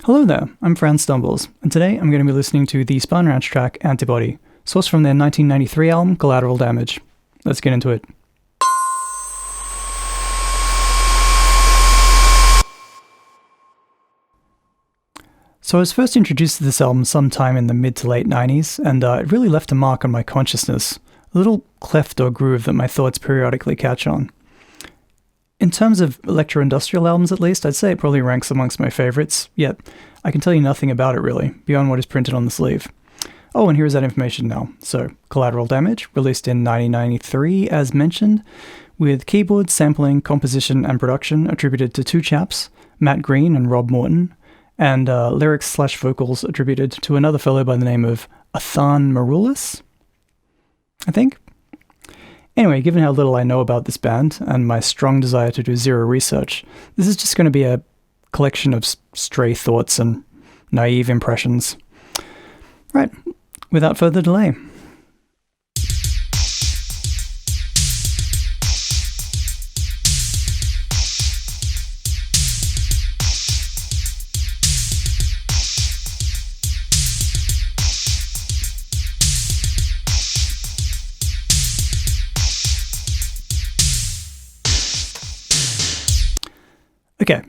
Hello there, I'm Fran Stumbles, and today I'm going to be listening to the Spahn Ranch track Antibody, sourced from their 1993 album Collateral Damage. Let's get into it. So I was first introduced to this album sometime in the mid to late 90s, and it really left a mark on my consciousness, a little cleft or groove that my thoughts periodically catch on. In terms of electro-industrial albums at least, I'd say it probably ranks amongst my favourites, yet I can tell you nothing about it really, beyond what is printed on the sleeve. Oh, and here's that information now. So, Collateral Damage, released in 1993 as mentioned, with keyboard, sampling, composition and production attributed to two chaps, Matt Green and Rob Morton, and lyrics/vocals attributed to another fellow by the name of Athan Maroulis, I think. Anyway, given how little I know about this band, and my strong desire to do zero research, this is just going to be a collection of stray thoughts and naive impressions. Right, without further delay. Okay,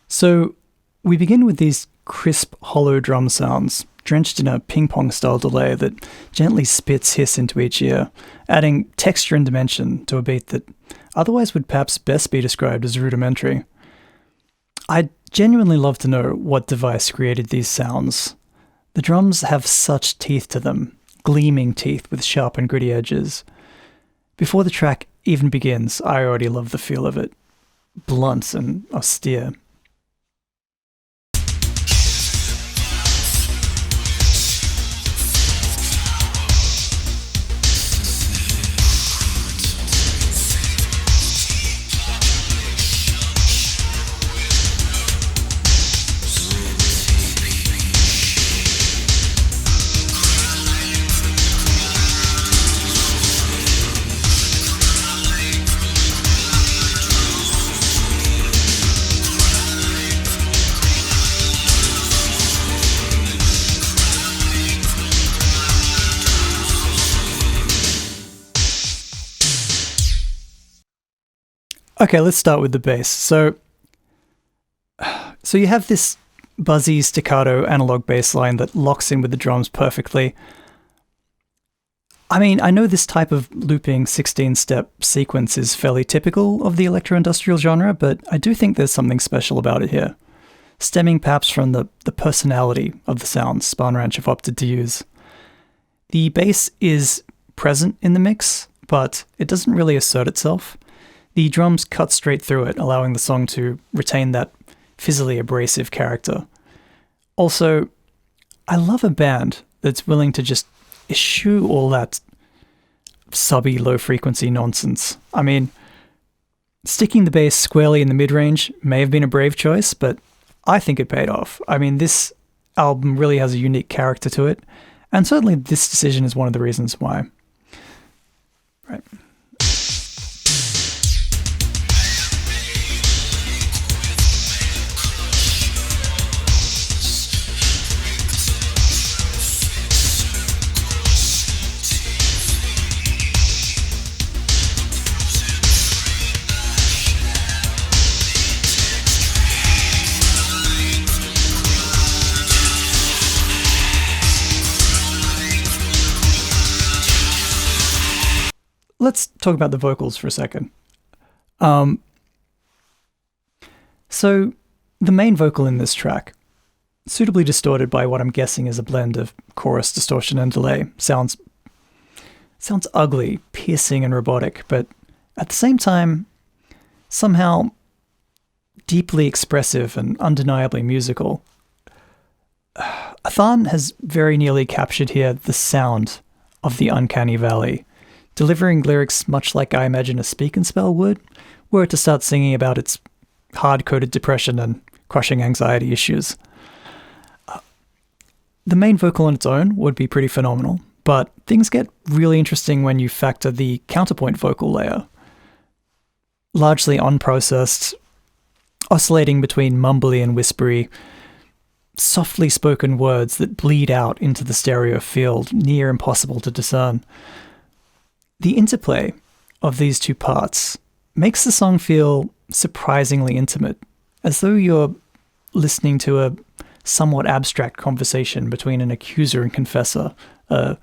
so we begin with these crisp, hollow drum sounds, drenched in a ping-pong-style delay that gently spits hiss into each ear, adding texture and dimension to a beat that otherwise would perhaps best be described as rudimentary. I'd genuinely love to know what device created these sounds. The drums have such teeth to them, gleaming teeth with sharp and gritty edges. Before the track even begins, I already love the feel of it. Blunt and austere. Okay, let's start with the bass. So you have this buzzy staccato analog bass line that locks in with the drums perfectly. I mean, I know this type of looping 16-step sequence is fairly typical of the electro-industrial genre, but I do think there's something special about it here, stemming perhaps from the personality of the sounds Spahn Ranch have opted to use. The bass is present in the mix, but it doesn't really assert itself. The drums cut straight through it, allowing the song to retain that fizzily abrasive character. Also, I love a band that's willing to just eschew all that subby low-frequency nonsense. I mean, sticking the bass squarely in the mid-range may have been a brave choice, but I think it paid off. I mean, this album really has a unique character to it, and certainly this decision is one of the reasons why. Right. Let's talk about the vocals for a second. So the main vocal in this track, suitably distorted by what I'm guessing is a blend of chorus, distortion, and delay, sounds ugly, piercing, and robotic, but at the same time, somehow deeply expressive and undeniably musical. Athan has very nearly captured here the sound of the uncanny valley, delivering lyrics much like I imagine a Speak and Spell would, were it to start singing about its hard-coded depression and crushing anxiety issues. The main vocal on its own would be pretty phenomenal, but things get really interesting when you factor the counterpoint vocal layer. Largely unprocessed, oscillating between mumbly and whispery, softly spoken words that bleed out into the stereo field, near impossible to discern. The interplay of these two parts makes the song feel surprisingly intimate, as though you're listening to a somewhat abstract conversation between an accuser and confessor, a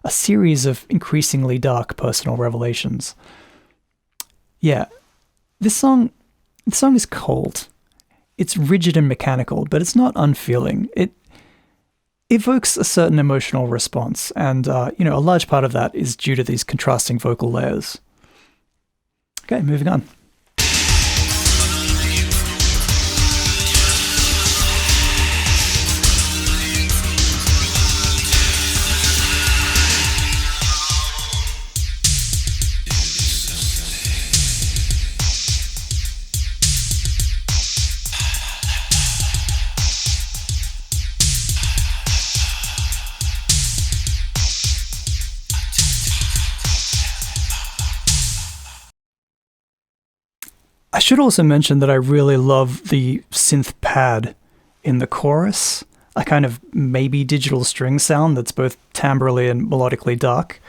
series of increasingly dark personal revelations. Yeah, this song is cold. It's rigid and mechanical, but it's not unfeeling. It evokes a certain emotional response, and a large part of that is due to these contrasting vocal layers. Okay, moving on. I should also mention that I really love the synth pad in the chorus, a kind of maybe digital string sound that's both timbrally and melodically dark.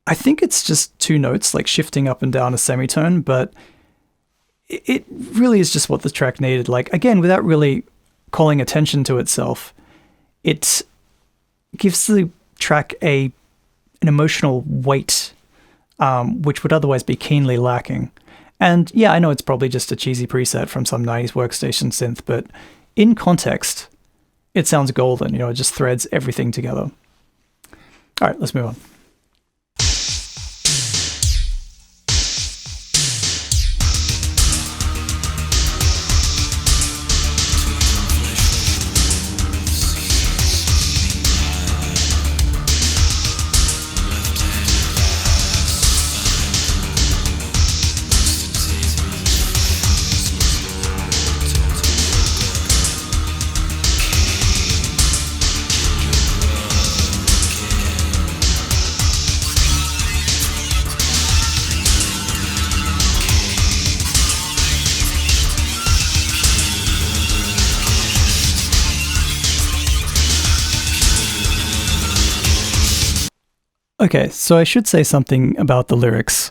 I think it's just two notes, like shifting up and down a semitone, but it really is just what the track needed. Like, again, without really calling attention to itself, it gives the track an emotional weight, which would otherwise be keenly lacking. And yeah, I know it's probably just a cheesy preset from some 90s workstation synth, but in context, it sounds golden. It just threads everything together. All right, let's move on. Okay, so I should say something about the lyrics.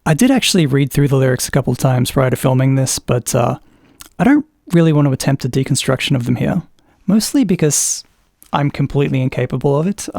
I did actually read through the lyrics a couple of times prior to filming this, but I don't really want to attempt a deconstruction of them here, mostly because I'm completely incapable of it.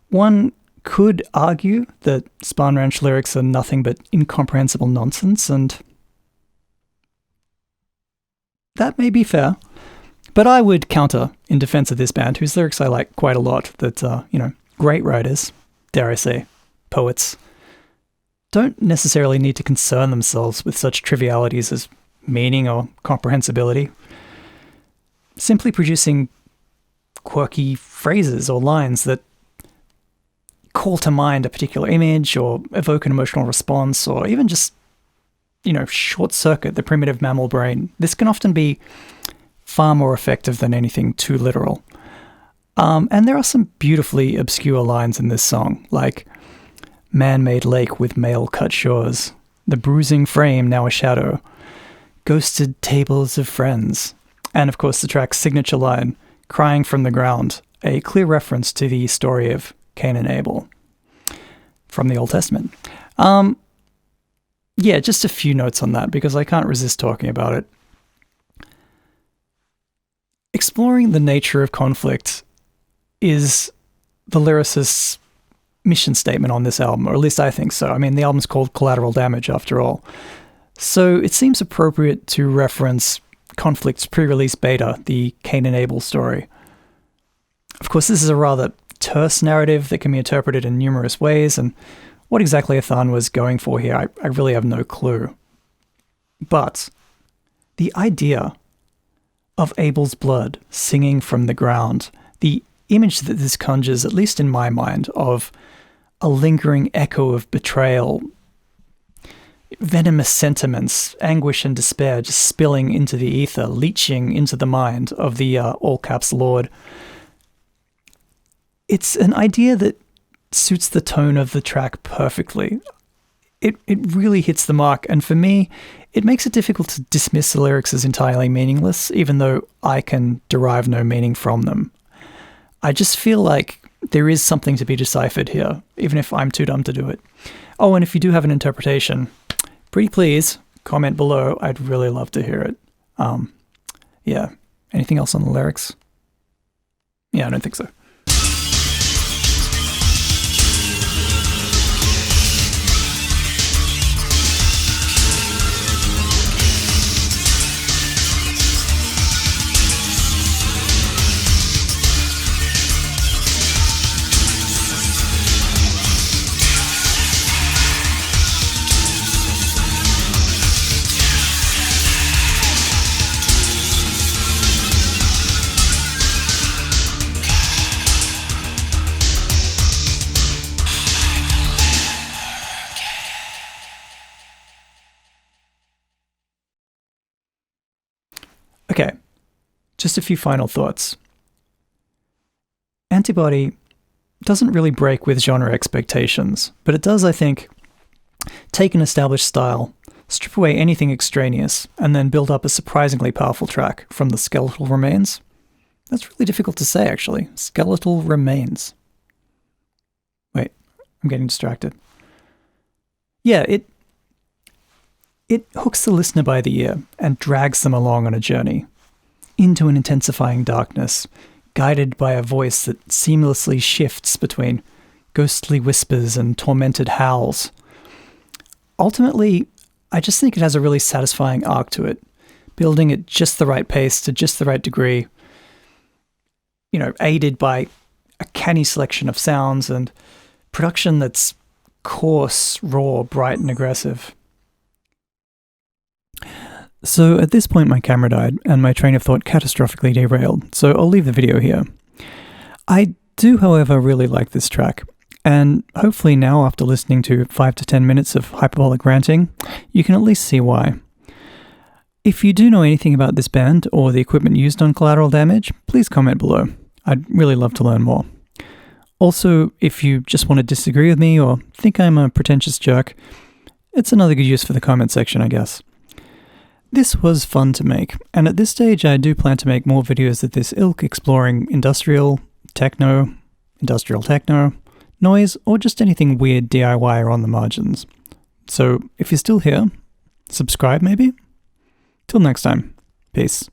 One could argue that Spahn Ranch lyrics are nothing but incomprehensible nonsense, and that may be fair, but I would counter in defense of this band, whose lyrics I like quite a lot, that, great writers, dare I say, poets, don't necessarily need to concern themselves with such trivialities as meaning or comprehensibility. Simply producing quirky phrases or lines that call to mind a particular image or evoke an emotional response, or even just, short-circuit the primitive mammal brain. This can often be far more effective than anything too literal. And there are some beautifully obscure lines in this song, like man-made lake with male-cut shores, the bruising frame now a shadow, ghosted tables of friends, and of course the track's signature line, crying from the ground, a clear reference to the story of Cain and Abel from the Old Testament. Yeah, just a few notes on that, because I can't resist talking about it. Exploring the nature of conflict is the lyricist's mission statement on this album, or at least I think so. I mean, the album's called Collateral Damage, after all. So it seems appropriate to reference Conflict's pre-release beta, the Cain and Abel story. Of course, this is a rather terse narrative that can be interpreted in numerous ways, and what exactly Athan was going for here, I really have no clue. But the idea of Abel's blood singing from the ground, the image that this conjures, at least in my mind, of a lingering echo of betrayal, venomous sentiments, anguish and despair just spilling into the ether, leaching into the mind of the all-caps Lord. It's an idea that suits the tone of the track perfectly. it really hits the mark. And for me, it makes it difficult to dismiss the lyrics as entirely meaningless, even though I can derive no meaning from them. I just feel like there is something to be deciphered here, even if I'm too dumb to do it. Oh, and if you do have an interpretation, pretty please comment below. I'd really love to hear it. Yeah. Anything else on the lyrics? Yeah, I don't think so. Okay, just a few final thoughts. Antibody doesn't really break with genre expectations, but it does, I think, take an established style, strip away anything extraneous, and then build up a surprisingly powerful track from the skeletal remains. That's really difficult to say, actually. Skeletal remains. Wait, I'm getting distracted. Yeah, it hooks the listener by the ear and drags them along on a journey into an intensifying darkness, guided by a voice that seamlessly shifts between ghostly whispers and tormented howls. Ultimately, I just think it has a really satisfying arc to it, building at just the right pace to just the right degree, aided by a canny selection of sounds and production that's coarse, raw, bright, and aggressive. So at this point my camera died and my train of thought catastrophically derailed, so I'll leave the video here. I do, however, really like this track, and hopefully now, after listening to 5 to 10 minutes of hyperbolic ranting, you can at least see why. If you do know anything about this band or the equipment used on Collateral Damage, please comment below. I'd really love to learn more. Also, if you just want to disagree with me or think I'm a pretentious jerk, it's another good use for the comment section, I guess. This was fun to make, and at this stage I do plan to make more videos of this ilk exploring industrial techno, noise, or just anything weird DIY or on the margins. So if you're still here, subscribe maybe? Till next time, peace.